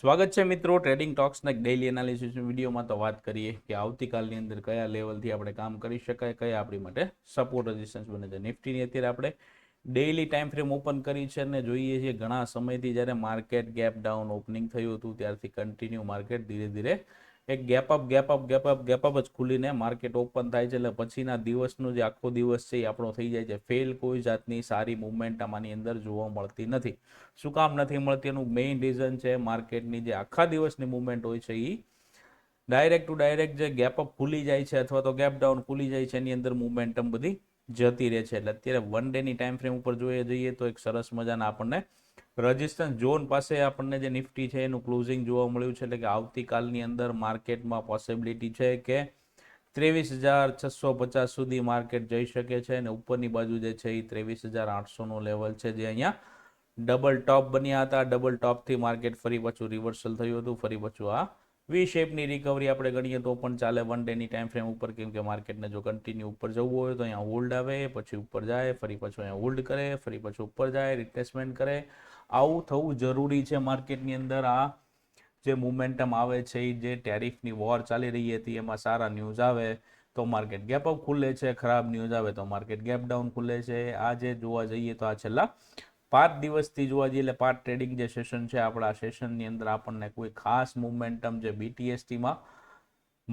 સ્વાગત છે મિત્રો ટ્રેડિંગ ટોક્સના એક ડેઇલી એનાલિસિસ વિડીયોમાં. તો વાત કરીએ કે આવતીકાલની અંદર કયા લેવલથી આપણે કામ કરી શકાય, કયા આપણી માટે સપોર્ટ રેઝિસ્ટન્સ બને છે. નિફ્ટીની અત્યારે આપણે ડેઇલી ટાઈમ ફ્રેમ ઓપન કરી છે અને જોઈએ છીએ ઘણા સમયથી જ્યારે માર્કેટ ગેપ ડાઉન ઓપનિંગ થયું હતું ત્યારથી કન્ટિન્યુ માર્કેટ ધીરે ધીરે એક ગેપ અપ જ ખુલીને માર્કેટ ઓપન થાય છે. એટલે પછીના દિવસનો જે આખો દિવસ છે એ આપણો થઈ જાય છે ફેલ. કોઈ જાતની સારી મુવમેન્ટ આમાંની અંદર જોવા મળતી નથી. શું કામ નથી મળતી એનું મેઇન રીઝન છે માર્કેટની જે આખા દિવસની મુવમેન્ટ હોય છે એ ડાયરેક્ટ ટુ ડાયરેક્ટ જે ગેપ અપ ખુલી જાય છે અથવા તો ગેપ ડાઉન ખુલી જાય છે એની અંદર મુવમેન્ટમ બધી જતી રહે છે. એટલે અત્યારે વન ડેની ટાઈમ ફ્રેમ ઉપર જઈએ તો એક સરસ મજાના આપણને રેઝિસ્ટન્સ ઝોન પાસે આપણને જે નિફ્ટી છે એનું ક્લોઝિંગ જોવા મળ્યું છે. એટલે કે આવતીકાલની અંદર માર્કેટમાં પોસિબિલિટી છે કે 23,650 સુધી માર્કેટ જઈ શકે છે અને ઉપરની બાજુ જે છે એ 23,800નું લેવલ છે જે અહીંયા ડબલ ટોપ બન્યા હતા. ડબલ ટોપથી માર્કેટ ફરી પાછું રિવર્સલ થયું હતું. ફરી પાછું આ વી શેપની રિકવરી આપણે ગણીએ તો પણ ચાલે વન ડેની ટાઈમ ફ્રેમ ઉપર, કેમ કે માર્કેટને જો કન્ટિન્યુ ઉપર જવું હોય તો અહીંયા હોલ્ડ આવે, પછી ઉપર જાય, ફરી પાછું અહીંયા હોલ્ડ કરે, ફરી પાછું ઉપર જાય, રિટ્રેસમેન્ટ કરે. આવું થવું જરૂરી છે માર્કેટની અંદર. આ જે મુમેન્ટમ આવે છે એ જે ટેરિફની વોર ચાલી રહી હતી એમાં સારા ન્યૂઝ આવે તો માર્કેટ ગેપ અપ ખુલે છે, ખરાબ ન્યૂઝ આવે તો માર્કેટ ગેપ ડાઉન ખુલે છે. આ જે જોવા જઈએ તો આ છેલ્લા 5 દિવસથી જોવા જઈએ એટલે 5 ટ્રેડિંગ જે સેશન છે આપણા સેશનની અંદર આપણને કોઈ ખાસ મુમેન્ટમ જે BTSTમાં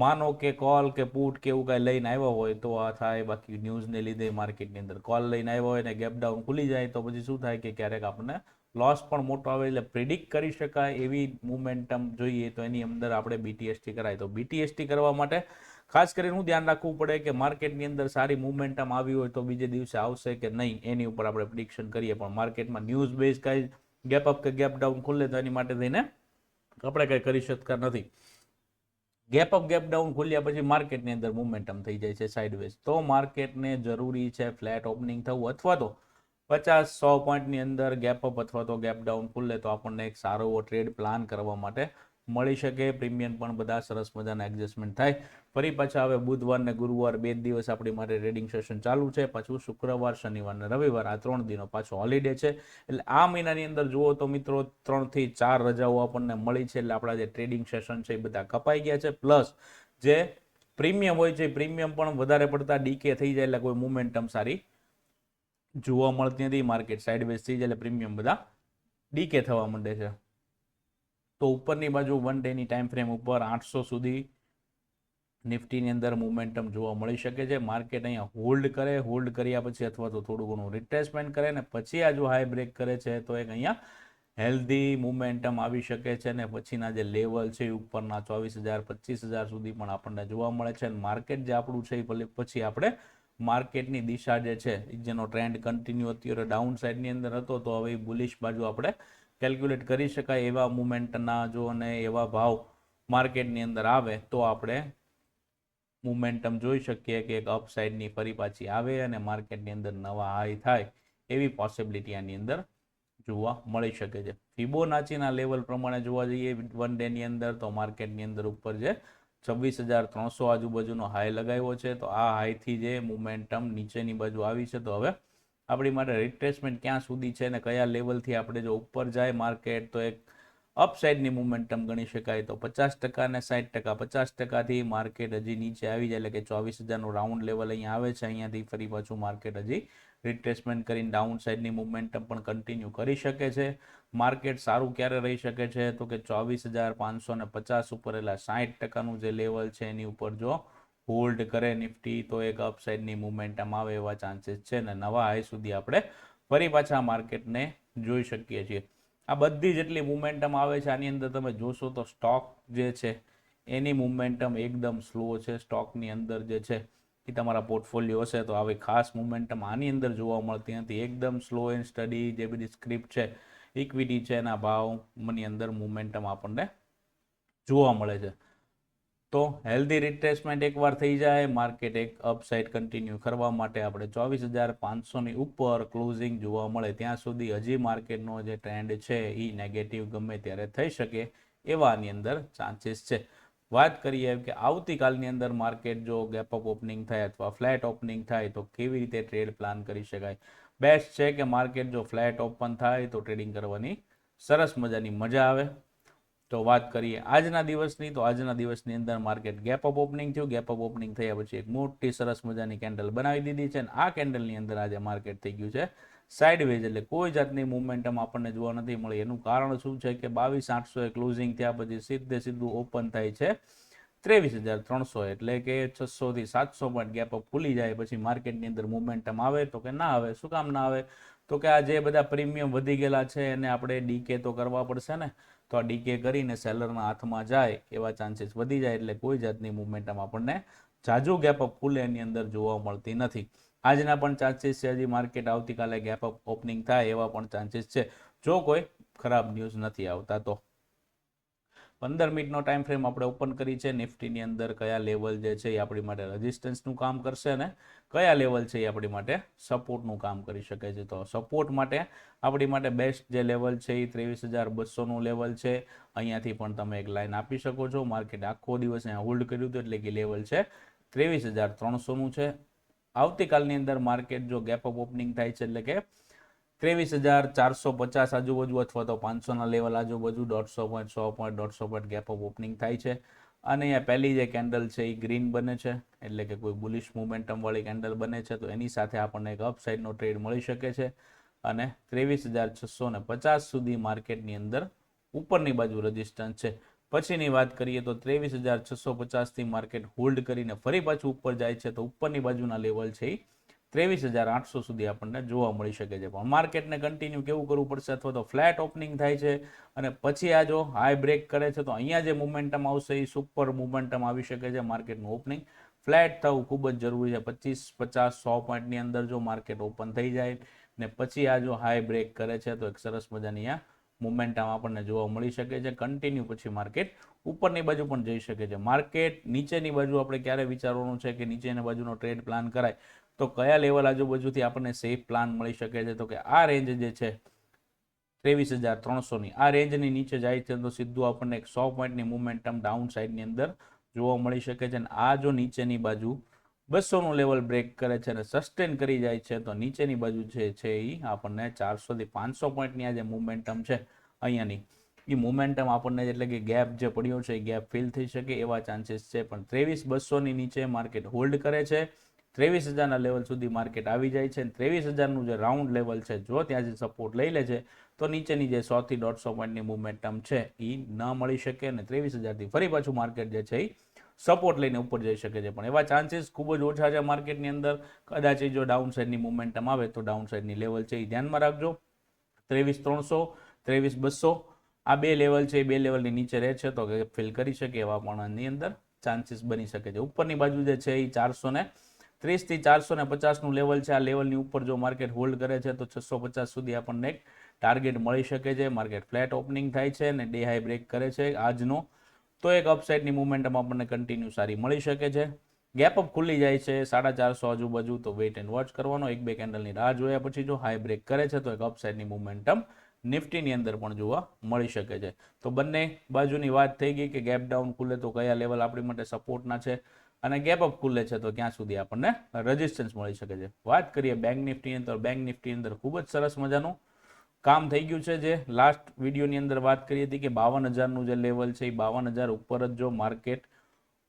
માનો કે કોલ કે પુટ કે એવું કાંઈ લઈને આવ્યા હોય તો આ થાય. બાકી ન્યૂઝને લીધે માર્કેટની અંદર કોલ લઈને આવ્યા હોય ને ગેપ ડાઉન ખુલી જાય તો પછી શું થાય કે ક્યારેક આપણને લોસ પણ મોટો આવે. એટલે પ્રિડિક્ટ કરી શકાય એવી મુમેન્ટમ જોઈએ તો એની અંદર આપણે BTST કરાય. તો BTST કરવા માટે ખાસ કરીને હું ધ્યાન રાખવું પડે કે માર્કેટની અંદર સારી મુવમેન્ટમ આવી હોય તો બીજે દિવસે આવશે કે નહીં એની ઉપર આપણે પ્રિડિક્શન કરીએ. પણ માર્કેટમાં ન્યૂઝ બેઝ કાંઈ ગેપ અપ કે ગેપ ડાઉન ખુલે તો એની માટે થઈને આપણે કંઈ કરી શકતા નથી. ગેપ અપ ગેપ ડાઉન ખુલ્યા પછી માર્કેટની અંદર મુવમેન્ટમ થઈ જાય છે સાઇડવેઝ. તો માર્કેટને જરૂરી છે ફ્લેટ ઓપનિંગ થવું અથવા તો 50-100 પોઈન્ટની અંદર ગેપ અપ અથવા તો ગેપ ડાઉન ખુલે તો આપણને એક સારો એવો ટ્રેડ પ્લાન કરવા માટે મળી શકે. પ્રીમિયમ પણ બધા સરસ મજાના એડજસ્ટમેન્ટ થાય. ફરી પાછા હવે બુધવાર ને ગુરુવાર 2 દિવસ આપણી માટે ટ્રેડિંગ સેશન ચાલુ છે. પાછું શુક્રવાર, શનિવાર ને રવિવાર આ 3 દિનો પાછો હોલિડે છે. એટલે આ મહિનાની અંદર જુઓ તો મિત્રો 3 થી 4 રજાઓ આપણને મળી છે. એટલે આપણા જે ટ્રેડિંગ સેશન છે એ બધા કપાઈ ગયા છે. પ્લસ જે પ્રીમિયમ હોય છે પ્રીમિયમ પણ વધારે પડતા ડીકે થઈ જાય એટલે કોઈ મુમેન્ટમ સારી જોવા મળતી નથી. માર્કેટ સાઇડવેઝ થઈ જાય એટલે પ્રીમિયમ બધા ડીકે થવા માંડે છે. તો ઉપરની બાજુ વન ડેની ટાઈમ ફ્રેમ ઉપર 800 સુધી નિફ્ટીની અંદર મુમેન્ટમ જોવા મળી શકે છે. માર્કેટ અહીંયા હોલ્ડ કરે, હોલ્ડ કર્યા પછી અથવા તો થોડું ઘણું રિટ્રેસમેન્ટ કરે ને પછી આ જો હાઈ બ્રેક કરે છે તો એક અહીંયા હેલ્ધી મુમેન્ટમ આવી શકે છે. અને પછીના જે લેવલ છે ઉપરના 24,000-25,000 સુધી પણ આપણને જોવા મળે છે. અને માર્કેટ જે આપણું છે એ પછી આપણે માર્કેટની દિશા જે છે જેનો ટ્રેન્ડ કન્ટિન્યુ અત્યારે ડાઉન સાઇડની અંદર હતો તો હવે બુલિશ બાજુ આપણે કેલ્ક્યુલેટ કરી શકાય એવા મુમેન્ટના જો અને એવા ભાવ માર્કેટની અંદર આવે તો આપણે મુમેન્ટમ જોઈ શકીએ કે એક અપસાઇડની ફરી પાછી આવે અને માર્કેટની અંદર નવા હાઈ થાય એવી પોસિબિલિટી આની અંદર જોવા મળી શકે છે. ફિબોનાચીના લેવલ પ્રમાણે જોવા જઈએ વન ડેની અંદર તો માર્કેટની અંદર ઉપર જે 26,300 આજુબાજુનો હાઈ લગાવ્યો છે તો આ હાઈથી જે મુમેન્ટમ નીચેની બાજુ આવી છે તો હવે આપણી માટે રિટ્રેસમેન્ટ ક્યાં સુધી છે અને કયા લેવલથી આપણે જો ઉપર જાય માર્કેટ તો એક અપસાઇડની મુમેન્ટમ ગણી શકાય. તો 50% ને 60%, 50%થી માર્કેટ હજી નીચે આવી જાય એટલે કે 24,000નું રાઉન્ડ લેવલ અહીંયા આવે છે. અહીંયાથી ફરી પાછું માર્કેટ હજી રિટ્રેસમેન્ટ કરીને ડાઉન સાઇડની મુવમેન્ટમ પણ કન્ટિન્યુ કરી શકે છે. માર્કેટ સારું ક્યારે રહી શકે છે તો કે 24,550 ઉપર એટલે 60%નું જે લેવલ છે એની ઉપર જો હોલ્ડ કરે નિફ્ટી તો એક અપસાઇડની મુવમેન્ટમ આવે એવા ચાન્સીસ છે ને નવા હાઈ સુધી આપણે ફરી પાછા માર્કેટને જોઈ શકીએ છીએ. આ બધી જેટલી મુવમેન્ટમ આવે છે આની અંદર તમે જોશો તો સ્ટોક જે છે એની મુવમેન્ટમ એકદમ સ્લો છે. સ્ટોકની અંદર જે છે એ તમારા પોર્ટફોલિયો હશે તો આવી ખાસ મુવમેન્ટમ આની અંદર જોવા મળતી નથી. એકદમ સ્લો એન્ડ સ્ટડી જે બધી સ્ક્રિપ્ટ છે ઇક્વિટી છે એના ભાવની અંદર મુવમેન્ટમ આપણને જોવા મળે છે. તો હેલ્ધી રિટ્રેસમેન્ટ એકવાર થઈ જાય માર્કેટ એક અપસાઇડ કન્ટિન્યુ કરવા માટે આપણે 24,500ની ઉપર ક્લોઝિંગ જોવા મળે ત્યાં સુધી હજી માર્કેટનો જે ટ્રેન્ડ છે એ નેગેટિવ ગમે ત્યારે થઈ શકે એવાની અંદર ચાન્સીસ છે. વાત કરીએ કે આવતીકાલની અંદર માર્કેટ જો ગેપ અપ ઓપનિંગ થાય અથવા ફ્લેટ ઓપનિંગ થાય તો કેવી રીતે ટ્રેડ પ્લાન કરી શકાય. બેસ્ટ છે કે માર્કેટ જો ફ્લેટ ઓપન થાય તો ટ્રેડિંગ કરવાની સરસ મજાની મજા આવે. તો વાત કરીએ આજના દિવસની, તો આજના દિવસની અંદર માર્કેટ ગેપ અપ ઓપનિંગ થયું. ગેપ અપ ઓપનિંગ થયા પછી એક મોટી સરસ મજાની કેન્ડલ બનાવી દીધી છે, અને આ કેન્ડલની અંદર આજે માર્કેટ થઈ ગયું છે સાઇડવેઝ, એટલે કોઈ જાતની મુવમેન્ટમ આપણને જોવા નથી મળી. એનું કારણ શું છે કે 22,800 ક્લોઝિંગ થયા પછી સીધું ઓપન થાય છે 23,300, એટલે કે 600 થી 700 પોઈન્ટ ગેપ અપ ખુલી જાય પછી માર્કેટની અંદર મુવમેન્ટમ આવે તો કે ના આવે. શું કામ ના આવે? તો કે આ જે બધા પ્રીમિયમ વધી ગયેલા છે એને આપણે ડીકે તો કરવા પડશે ને, તો આ ડીકે કરીને સેલરના હાથમાં જાય એવા ચાન્સીસ વધી જાય, એટલે કોઈ જાતની મુવમેન્ટમ આપણને જાજુ ગેપ અપ ખુલે એની અંદર જોવા મળતી નથી. આજના પણ ચાન્સીસ છે, હજી માર્કેટ આવતીકાલે ગેપ અપ ઓપનિંગ થાય એવા પણ ચાન્સીસ છે, જો કોઈ ખરાબ ન્યૂઝ નથી આવતા તો. 15 મિનિટનો ટાઈમ ફ્રેમ આપણે ઓપન કરી છે. નિફ્ટીની અંદર કયા લેવલ જે છે એ આપણી માટે રેઝિસ્ટન્સનું કામ કરશે અને કયા લેવલ છે એ આપણી માટે સપોર્ટનું કામ કરી શકે છે. તો સપોર્ટ માટે આપણી માટે બેસ્ટ જે લેવલ છે એ 23,200નું લેવલ છે. અહીંયાથી પણ તમે એક લાઈન આપી શકો છો. માર્કેટ આખો દિવસ અહીંયા હોલ્ડ કર્યું હતું, એટલે કે લેવલ છે 23,300નું છે. આવતીકાલની અંદર માર્કેટ જો ગેપ અપ ઓપનિંગ થાય છે, એટલે કે 23,450 આજુબાજુ અથવા તો 500ના લેવલ આજુબાજુ 150 point 100 point 150 point gap up opening થાય છે. અને અહીંયા પહેલી જે કેન્ડલ છે એ ગ્રીન બને છે, એટલે કે કોઈ બુલિશ મોમેન્ટમ વાળી કેન્ડલ બને છે, તો એની સાથે આપણને એક અપસાઇડનો ટ્રેડ મળી શકે છે. અને 23,650 સુધી માર્કેટની અંદર ઉપરની બાજુ રેઝિસ્ટન્સ છે. પછીની વાત કરીએ તો 23,650 થી માર્કેટ હોલ્ડ કરીને ફરી પાછું ઉપર જાય છે, તો ઉપરની બાજુના લેવલ છે 23,800 સુધી આપણને જોવા મળી શકે છે. પણ માર્કેટને કન્ટિન્યુ કેવું કરવું પડશે, અથવા તો ફ્લેટ ઓપનિંગ થાય છે અને પછી આ જો હાઈ બ્રેક કરે છે, તો અહીંયા જે મોમેન્ટમ આવશે એ સુપર મોમેન્ટમ આવી શકે છે. માર્કેટનું ઓપનિંગ ફ્લેટ થવું ખૂબ જ જરૂરી છે. 25, 50, 100 પોઈન્ટની અંદર જો માર્કેટ ઓપન થઈ જાય ને પછી આ જો હાઈ બ્રેક કરે છે, તો એક સરસ મજાની અહીંયા મોમેન્ટમ આપણને જોવા મળી શકે છે. કન્ટિન્યુ પછી માર્કેટ ઉપરની બાજુ પણ જઈ શકે છે. માર્કેટ નીચેની બાજુ આપણે ક્યારે વિચારવાનું છે કે નીચેની બાજુનો ટ્રેડ પ્લાન કરાય, તો કયા લેવલ આજુબાજુથી આપણને સેફ પ્લાન મળી શકે છે, તો કે આ રેન્જ જે છે 23,300ની આ રેન્જની નીચે જાય છે તો સીધું આપણને એક 100 પોઈન્ટની મુવમેન્ટમ ડાઉન સાઈડની અંદર જોવા મળી શકે છે. અને આ જો નીચેની બાજુ 200નું લેવલ બ્રેક કરે છે અને સસ્ટેન કરી જાય છે, તો નીચેની બાજુ જે છે એ આપણને 400 થી 500 પોઈન્ટની આ જે મુવમેન્ટમ છે અહીંયાની એ મોમેન્ટમ આપણને, એટલે કે ગેપ જે પડ્યો છે એ ગેપ ફિલ થઈ શકે એવા ચાન્સીસ છે. પણ 23,200ની નીચે માર્કેટ હોલ્ડ કરે છે. 23,000ના લેવલ સુધી માર્કેટ આવી જાય છે. 23,000નું જે રાઉન્ડ લેવલ છે જો ત્યાંથી સપોર્ટ લઈ લે છે, તો નીચેની જે 100 થી 150 પોઈન્ટની મુવમેન્ટમ છે એ ન મળી શકે અને 23,000થી ફરી પાછું માર્કેટ જે છે એ સપોર્ટ લઈને ઉપર જઈ શકે છે. પણ એવા ચાન્સીસ ખૂબ જ ઓછા છે માર્કેટની અંદર. કદાચ જો ડાઉન સાઈડની મુવમેન્ટમ આવે તો ડાઉન સાઈડની લેવલ છે એ ધ્યાનમાં રાખજો. 23,300, 23,200 આ બે લેવલ છે, એ બે લેવલની નીચે રહે છે તો ફિલ કરી શકે એવા પણ આની અંદર ચાન્સીસ બની શકે છે. ઉપરની બાજુ જે છે એ 430 થી 450નું લેવલ છે. આ લેવલની ઉપર જો માર્કેટ હોલ્ડ કરે છે તો 650 સુધી આપણને એક ટાર્ગેટ મળી શકે છે. માર્કેટ ફ્લેટ ઓપનિંગ થાય છે અને ડે હાઈ બ્રેક કરે છે આજનો, તો એક અપસાઇડની મુવમેન્ટમ આપણને કન્ટિન્યુ સારી મળી શકે છે. ગેપ અપ ખુલી જાય છે 450 આજુબાજુ, તો વેઇટ એન્ડ વોચ કરવાનો. એક બે કેન્ડલની રાહ જોયા પછી જો હાઈ બ્રેક કરે છે તો એક અપસાઇડની મુવમેન્ટમ નિફ્ટીની અંદર પણ જોવા મળી શકે છે. તો બંને બાજુની વાત થઈ ગઈ કે ગેપ ડાઉન ખુલે તો કયા લેવલ આપણી માટે સપોર્ટના છે અને ગેપ અપ ખુલે છે તો ક્યાં સુધી આપણને રેઝિસ્ટન્સ મળી શકે છે. વાત કરીએ બેંક નિફ્ટીની અંદર, બેંક નિફ્ટી અંદર ખૂબ જ સરસ મજાનું કામ થઈ ગયું છે. જે લાસ્ટ વિડીયોની અંદર વાત કરી હતી કે 52,000નું જે લેવલ છે એ 52,000 ઉપર જ જો માર્કેટ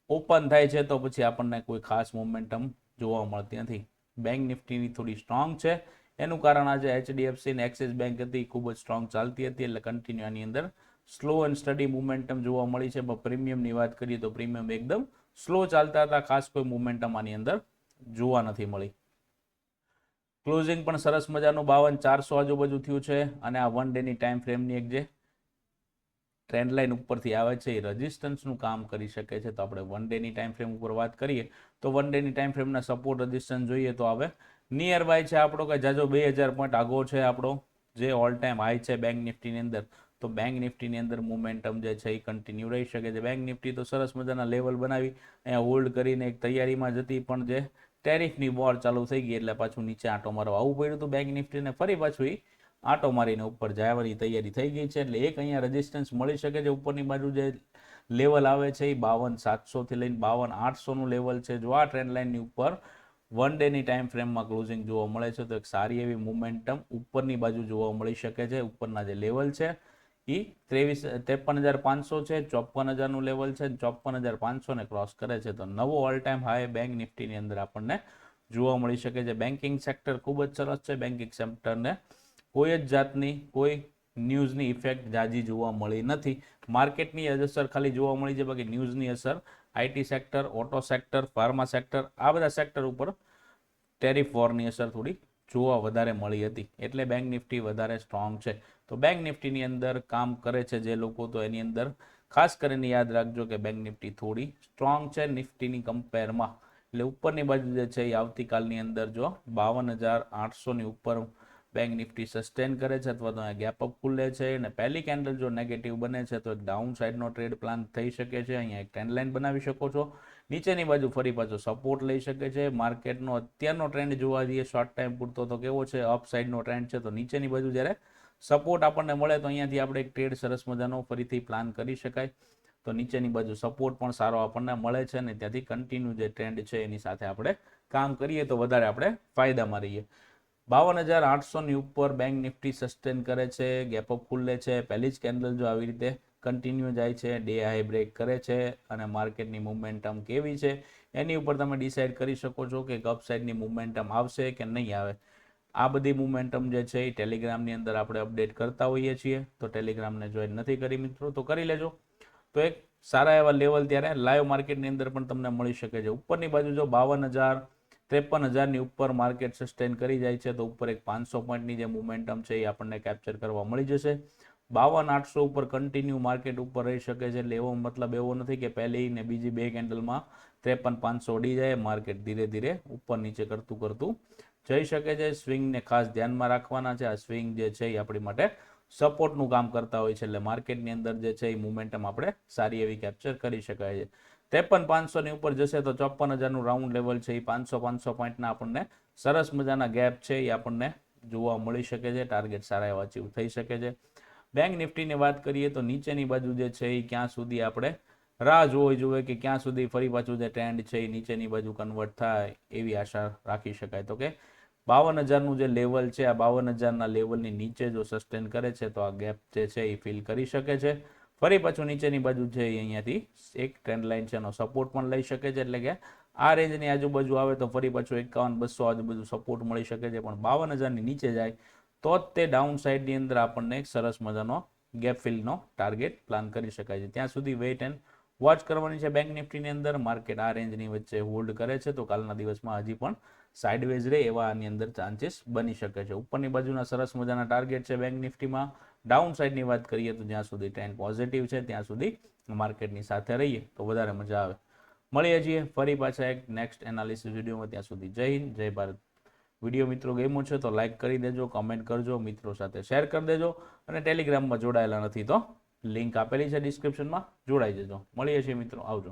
ઓપન થાય છે તો પછી આપણને કોઈ ખાસ મોમેન્ટમ જોવા મળતી નથી. બેંક નિફ્ટીની થોડી સ્ટ્રોંગ છે, એનું કારણ આજે HDFC અને એક્સિસ બેંક હતી ખૂબ જ સ્ટ્રોંગ ચાલતી હતી, એટલે કન્ટિન્યુ આની અંદર સ્લો એન્ડ સ્ટડી મુવમેન્ટમ જોવા મળી છે. પણ પ્રીમિયમની વાત કરીએ તો પ્રીમિયમ એકદમ સ્લો ચાલતા હતા, ખાસ કોઈ મુવમેન્ટમ આની અંદર જોવા નથી મળી. ક્લોઝિંગ પણ સરસ મજાનું 52,400 આજુબાજુ થયું છે. અને આ 1 ડેની ટાઈમ ફ્રેમની એક જે ટ્રેન્ડ લાઇન ઉપરથી આવે છે એ રેઝિસ્ટન્સનું કામ કરી શકે છે. તો આપણે 1 ડેની ટાઈમ ફ્રેમ ઉપર વાત કરીએ તો 1 ડેની ટાઈમ ફ્રેમના સપોર્ટ રેઝિસ્ટન્સ જોઈએ તો આવે નિયર બાય છે આપણો કે જાજો 2,000 પોઈન્ટ આગો છે આપણો જે ઓલ ટાઈમ હાઈ છે બેંક નિફ્ટીની અંદર. તો બેંક નિફ્ટીની અંદર મોમેન્ટમ જે છે એ કન્ટિન્યુ રહી શકે છે. બેંક નિફ્ટી તો સરસ મજાના લેવલ બનાવી અહીંયા હોલ્ડ કરીને એક તૈયારીમાં જતી, પણ જે ટેરિફની વોર ચાલુ થઈ ગઈ એટલે પાછું નીચે આંટો મારવા આવવું પડ્યું હતું બેંક નિફ્ટીને. ફરી પાછું એ આંટો મારીને ઉપર જવાની તૈયારી થઈ ગઈ છે, એટલે એક અહીંયા રેઝિસ્ટન્સ મળી શકે છે. ઉપરની બાજુ જે લેવલ આવે છે એ 52,700 થી લઈને 52,800નું લેવલ છે. જો આ ટ્રેન્ડ લાઇનની ઉપર 1 ડેની ટાઈમ ફ્રેમમાં ક્લોઝિંગ જોવા મળે છે તો એક સારી એવી મોમેન્ટમ ઉપરની બાજુ જોવા મળી શકે છે. ઉપરના જે લેવલ છે એ 53,500 છે, 54,000નું લેવલ છે, 54,500 ને ક્રોસ કરે છે તો નવો ઓલ ટાઈમ હાઈ બેંક નિફ્ટીની અંદર આપણને જોવા મળી શકે છે. બેન્કિંગ સેક્ટર ખૂબ જ સરસ છે. બેન્કિંગ સેક્ટરને કોઈ જ જાતની કોઈ ન્યૂઝની ઇફેક્ટ જાજી જોવા મળી નથી. માર્કેટની અસર ખાલી જોવા મળી છે, બાકી ન્યૂઝની અસર IT sector, auto sector, pharma sector આ બધા સેક્ટર ઉપર ટેરિફ વોરની અસર થોડી જોવા વધારે મળી હતી, એટલે બેંક નિફ્ટી વધારે સ્ટ્રોંગ છે. તો બેંક નિફ્ટીની અંદર કામ કરે છે જે લોકો, તો એની અંદર ખાસ કરીને યાદ રાખજો કે બેંક નિફ્ટી થોડી સ્ટ્રોંગ છે નિફ્ટીની કમ્પેરમાં. એટલે ઉપરની બાજુ જે છે એ આવતીકાલની અંદર જો 52,800ની ઉપર બેંક નિફ્ટી સસ્ટેન કરે છે અથવા તો ગેપ અપ ખુલે છે અને પહેલી કેન્ડલ જો નેગેટિવ બને છે તો એક ડાઉન સાઇડનો ટ્રેડ પ્લાન થઈ શકે છે. અહીંયા એક ટ્રેન્ડ લાઇન બનાવી શકો છો. નીચેની બાજુ ફરી પાછો સપોર્ટ લઈ શકે છે. માર્કેટનો અત્યારનો ટ્રેન્ડ જોવા જઈએ શોર્ટ ટાઈમ પૂરતો તો કેવો છે, અપ સાઇડનો ટ્રેન્ડ છે. તો નીચેની બાજુ જ્યારે સપોર્ટ આપણને મળે તો અહીંયાથી આપણે એક ટ્રેડ સરસ મજાનો ફરીથી પ્લાન કરી શકાય. તો નીચેની બાજુ સપોર્ટ પણ સારો આપણને મળે છે અને ત્યાંથી કન્ટિન્યુ જે ટ્રેન્ડ છે એની સાથે આપણે કામ કરીએ તો વધારે આપણે ફાયદામાં રહીએ. 52,800ની ઉપર બેંક નિફ્ટી સસ્ટેન કરે છે, ગેપ અપ ખુલે છે. પહેલી જ કેન્ડલ જો આવી રીતે કન્ટિન્યુ જાય છે, ડે હાઈ બ્રેક કરે છે અને માર્કેટની મુવમેન્ટમ કેવી છે એની ઉપર તમે ડિસાઇડ કરી શકો છો કે અપ સાઇડની મુવમેન્ટમ આવશે કે નહીં આવે. આ બધી મુવમેન્ટમ જે છે એ ટેલિગ્રામની અંદર આપણે અપડેટ કરતા હોઈએ છીએ. તો ટેલિગ્રામને જોઈન નથી કરી મિત્રો તો કરી લેજો. તો એક સારા એવા લેવલ ત્યારે લાઈવ માર્કેટની અંદર પણ તમને મળી શકે છે. ઉપરની બાજુ જો 53,000ની ઉપર માર્કેટ સસ્ટેન કરી જાય છે તો ઉપર એક 500 પોઈન્ટની જે મુવમેન્ટમ છે એ આપણને કેપ્ચર કરવા મળી જશે. 52,800 ઉપર કન્ટિન્યુ માર્કેટ ઉપર રહી શકે છે. એટલે એવો મતલબ એવો નથી કે પહેલી ને બીજી બે કેન્ડલમાં 53,500 ઉડી જાય, માર્કેટ ધીરે ધીરે ઉપર નીચે કરતું જઈ શકે છે. સ્વિંગને ખાસ ધ્યાનમાં રાખવાના છે. આ સ્વિંગ જે છે એ આપણી માટે સપોર્ટનું કામ કરતા હોય છે. એટલે માર્કેટની અંદર જે છે એ મુવમેન્ટમ આપણે સારી એવી કેપ્ચર કરી શકાય છે. 53,500ની ઉપર જશે તો 54,000નું રાઉન્ડ લેવલ છે એ 500 પોઈન્ટના આપણને સરસ મજાના ગેપ છે એ આપણને જોવા મળી શકે છે. ટાર્ગેટ સારા એવા અચીવ થઈ શકે છે. બેંક નિફ્ટીની વાત કરીએ તો નીચેની બાજુ જે છે એ ક્યાં સુધી આપણે રાહ જોવી જોઈએ કે ક્યાં સુધી ફરી પાછું જે ટ્રેન્ડ છે એ નીચેની બાજુ કન્વર્ટ થાય એવી આશા રાખી શકાય. તો કે 52,000નું જે લેવલ છે આ 52,000ના લેવલની નીચે જો સસ્ટેન કરે છે તો આ ગેપ જે છે એ ફિલ કરી શકે છે. ફરી પાછું નીચેની બાજુ છે અહીંયાથી એક ટ્રેન્ડ લાઇન છે એનો સપોર્ટ પણ લઈ શકે છે. એટલે કે આ રેન્જની આજુબાજુ આવે તો ફરી પાછું 51,200 આજુબાજુ સપોર્ટ મળી શકે છે. પણ 52,000ની નીચે જાય તો જ તે ડાઉન સાઇડની અંદર આપણને એક સરસ મજાનો ગેપ ફિલનો ટાર્ગેટ પ્લાન કરી શકાય છે. ત્યાં સુધી વેઇટ એન્ડ વોચ કરવાની છે. બેંક નિફ્ટીની અંદર માર્કેટ આ રેન્જની વચ્ચે હોલ્ડ કરે છે તો કાલના દિવસમાં હજી પણ સાઇડવેઝ રહે એવા આની અંદર ચાન્સીસ બની શકે છે. ઉપરની બાજુના સરસ મજાના ટાર્ગેટ છે બેંક નિફ્ટીમાં. ડાઉન સાઇડની વાત કરીએ તો જ્યાં સુધી ટ્રેન્ડ પોઝિટિવ છે ત્યાં સુધી માર્કેટની સાથે રહીએ તો વધારે મજા આવે. મળીએ છીએ ફરી પાછા એક નેક્સ્ટ એનાલિસિસ વિડીયોમાં. ત્યાં સુધી જય હિન્દ, જય ભારત. વિડીયો મિત્રો ગમ્યો છે તો લાઇક કરી દેજો, કમેન્ટ કરજો, મિત્રો સાથે શેર કરી દેજો અને ટેલિગ્રામમાં જોડાયેલા નથી તો લિંક આપેલી છે ડિસ્ક્રિપ્શનમાં, જોડાઈ જજો. મળીએ છીએ મિત્રો, આવજો.